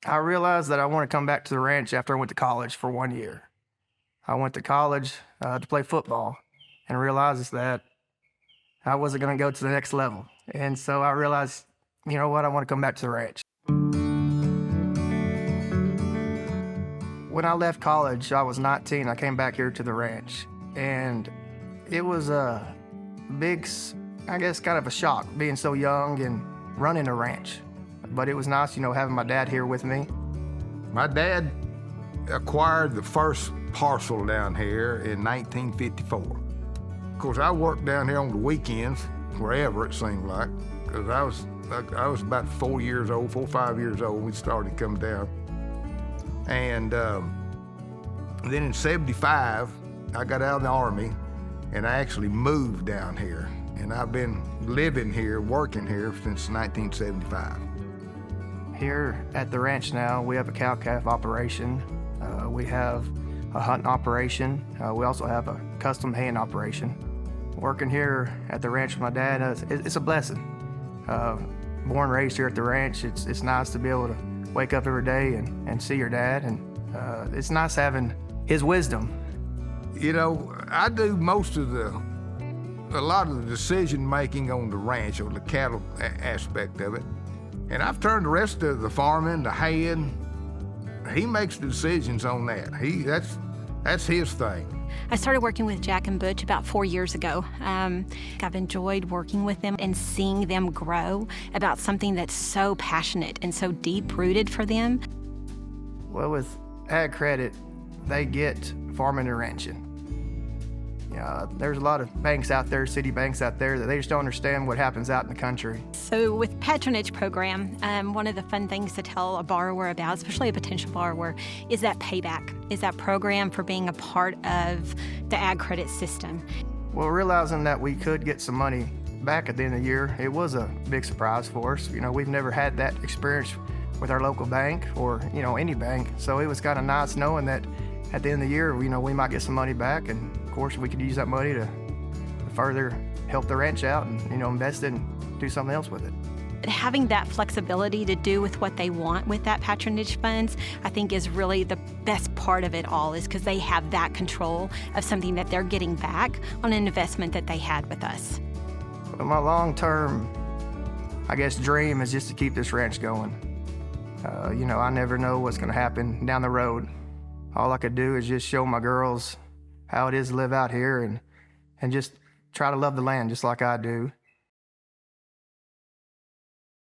I realized that I want to come back to the ranch after I went to college for 1 year. I went to college to play football and realized that I wasn't going to go to the next level. And so I realized, you know what, I want to come back to the ranch. When I left college, I was 19. I came back here to the ranch. And it was a big, I guess, kind of a shock being so young and running a ranch. But it was nice, having my dad here with me. My dad acquired the first parcel down here in 1954. Of course, I worked down here on the weekends, wherever it seemed like, because I was about 4 or 5 years old when we started coming down. And then in '75, I got out of the Army, and I actually moved down here. And I've been living here, working here since 1975. Here at the ranch now, we have a cow-calf operation. We have a hunting operation. We also have a custom haying operation. Working here at the ranch with my dad, it's a blessing. Born and raised here at the ranch, it's nice to be able to wake up every day and see your dad, and it's nice having his wisdom. I do a lot of the decision-making on the ranch, or the cattle aspect of it. And I've turned the rest of the farming, the haying. He makes the decisions on that. That's his thing. I started working with Jack and Butch about 4 years ago. I've enjoyed working with them and seeing them grow about something that's so passionate and so deep-rooted for them. Well, with Ag Credit, they get farming and ranching. There's a lot of banks out there, city banks out there, that they just don't understand what happens out in the country. So with patronage program, one of the fun things to tell a borrower about, especially a potential borrower, is that payback, is that program for being a part of the Ag Credit system. Well, realizing that we could get some money back at the end of the year, it was a big surprise for us. We've never had that experience with our local bank or, any bank. So it was kind of nice knowing that at the end of the year, we might get some money back, and of course we could use that money to further help the ranch out and, invest it and do something else with it. Having that flexibility to do with what they want with that patronage funds, I think is really the best part of it all, is because they have that control of something that they're getting back on an investment that they had with us. Well, my long-term, dream is just to keep this ranch going. I never know what's going to happen down the road. All I could do is just show my girls how it is to live out here and just try to love the land just like I do.